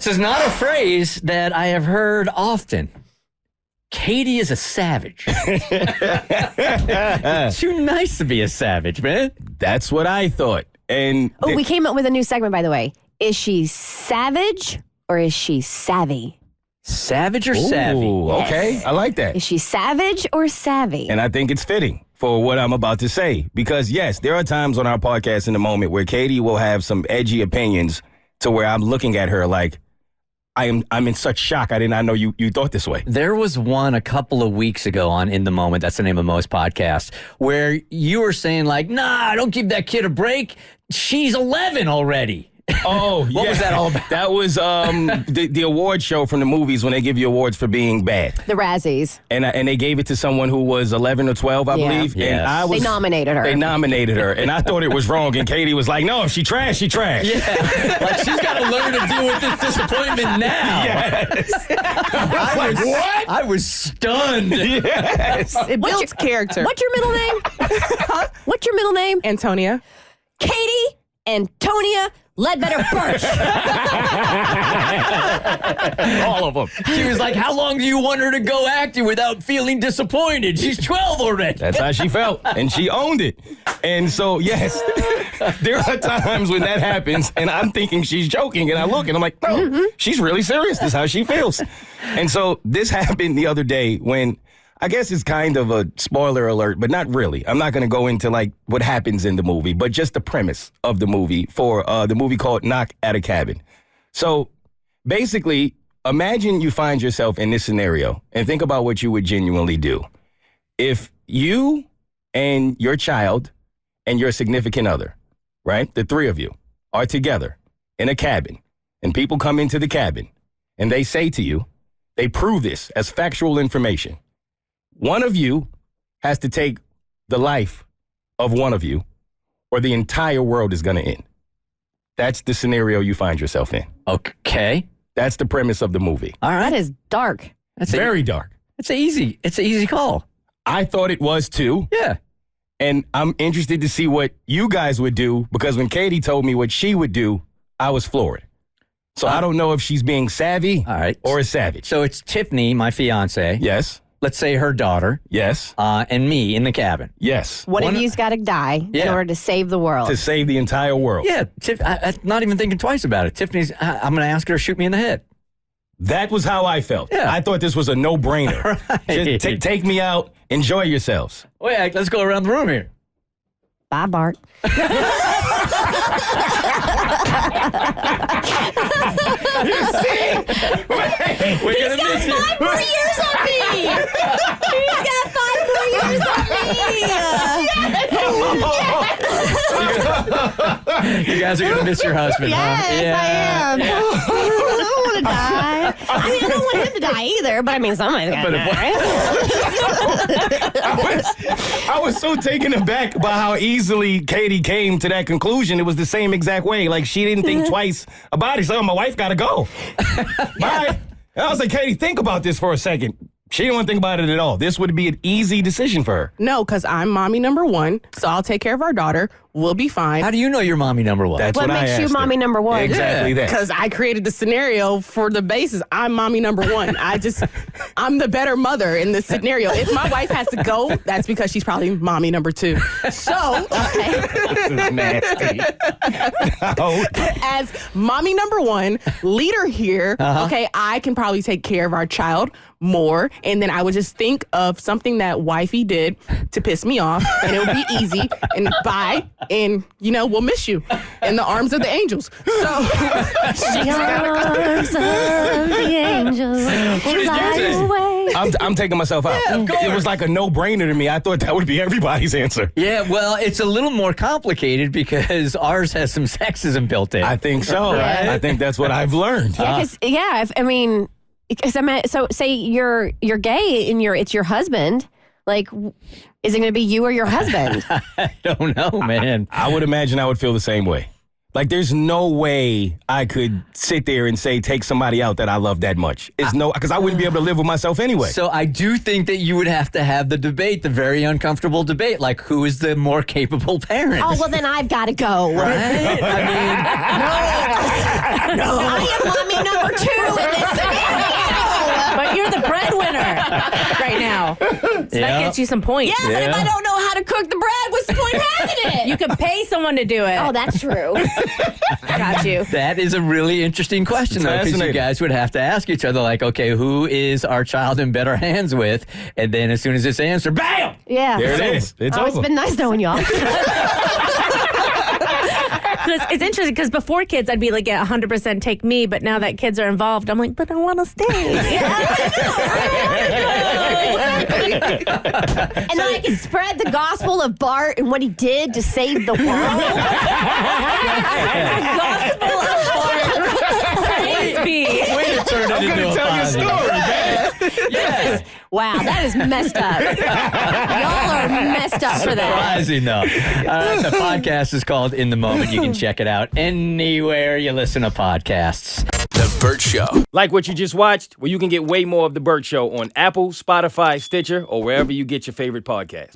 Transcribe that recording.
This is not a phrase that I have heard often. Keity is a savage. Too nice to be a savage, man. That's what I thought. And we came up with a new segment, by the way. Is she savage or is she savvy? Savage or savvy? Okay, Yes. I like that. Is she savage or savvy? And I think it's fitting for what I'm about to say. Because, yes, there are times on our podcast in the moment where Keity will have some edgy opinions to where I'm looking at her like, I'm in such shock. I did not know you thought this way. There was one a couple of weeks ago on In the Moment, that's the name of Mo's podcast, where you were saying like, nah, don't give that kid a break. She's 11 already. Oh, What was that all about? That was the award show from the movies when they give you awards for being bad. The Razzies. And they gave it to someone who was 11 or 12, I believe. Yes. And I was, They nominated her. They nominated her. And I thought it was wrong. And Keity was like, no, if she trash, she trash. Yeah, like she's got to learn to deal with this disappointment now. Yes. I was like, what? I was stunned. Yes. It builds character. What's your middle name? What's your middle name? Antonia. Keity, Antonia, Ledbetter, Bert. All of them. She was like, how long do you want her to go acting without feeling disappointed? She's 12 already. That's how she felt. And she owned it. And so, yes, there are times when that happens and I'm thinking she's joking. And I look and I'm like, no, she's really serious. This is how she feels. And so this happened the other day when I guess it's kind of a spoiler alert, but not really. I'm not going to go into like what happens in the movie, but just the premise of the movie for the movie called Knock at a Cabin. So basically, imagine you find yourself in this scenario and think about what you would genuinely do. If you and your child and your significant other, right, the three of you are together in a cabin and people come into the cabin and they say to you, they prove this as factual information. One of you has to take the life of one of you, or the entire world is going to end. That's the scenario you find yourself in. Okay. That's the premise of the movie. All right. That is dark. That's Very dark. It's an easy call. I thought it was too. Yeah. And I'm interested to see what you guys would do, because when Keity told me what she would do, I was floored. So I don't know if she's being savvy or a savage. So it's Tiffany, my fiance. Yes. Let's say her daughter. Yes. And me in the cabin. Yes. One of you's got to die in order to save the world. To save the entire world. Yeah. I'm not even thinking twice about it. Tiffany's, I'm going to ask her to shoot me in the head. That was how I felt. Yeah. I thought this was a no-brainer. Right. Just take me out. Enjoy yourselves. Wait, let's go around the room here. Bye, Bart. You see? We're going to miss it. 5 more years on me. He's got 5 more years on me. You guys are going to miss your husband, huh? Yes, I am. I don't want to die. I mean, I don't want him to die either, but I mean, somebody's got to die. I was so taken aback by how easily Keity came to that conclusion. It was the same exact way. Like, she didn't think twice about it. So, my wife got to go. Bye. And I was like, Keity, think about this for a second. She didn't want to think about it at all. This would be an easy decision for her. No, because I'm mommy number 1, so I'll take care of our daughter. We'll be fine. How do you know you're mommy number 1? That's What what I makes you asked her. mommy number 1? Exactly that. Because I created the scenario for the basis. I'm mommy number 1. I'm the better mother in this scenario. If my wife has to go, that's because she's probably mommy number 2. So, This is nasty. No. as mommy number 1, leader here, okay, I can probably take care of our child more. And then I would just think of something that wifey did to piss me off, and it would be easy. And bye. And, we'll miss you in the arms of the angels. So, The arms of the angels fly away. I'm taking myself out. Yeah, of course. It was like a no-brainer to me. I thought that would be everybody's answer. Yeah, well, it's a little more complicated because ours has some sexism built in. I think so. Right. I think that's what I've learned. So say you're gay and it's your husband. Like, is it going to be you or your husband? I don't know, man. I would imagine I would feel the same way. Like, there's no way I could sit there and say, take somebody out that I love that much. Because I wouldn't be able to live with myself anyway. So I do think that you would have to have the debate, the very uncomfortable debate, like who is the more capable parent? Oh, well, then I've got to go. Right? I I am mommy number right now. So that gets you some points. Yeah, but if I don't know how to cook the bread, what's the point of having it? You could pay someone to do it. Oh, that's true. Got you. That is a really interesting question, though, because you Fascinating. guys would have to ask each other, like, okay, who is our child in better hands with? And then as soon as it's answered, bam! Yeah. There it is. It's Oh, it's over. been nice knowing y'all. It's interesting because before kids, I'd be like, yeah, 100% take me. But now that kids are involved, I'm like, but I want to stay. And then I can spread the gospel of Bart and what he did to save the world. Gospel of Bart. Praise be. Way to turn it I'm into gonna a tell you a positive. story, man. Yes. Wow, that is messed up. Y'all are messed up for that. Surprising, though. The podcast is called In the Moment. You can check it out anywhere you listen to podcasts. The Bert Show. Like what you just watched? Well, you can get way more of The Bert Show on Apple, Spotify, Stitcher, or wherever you get your favorite podcasts.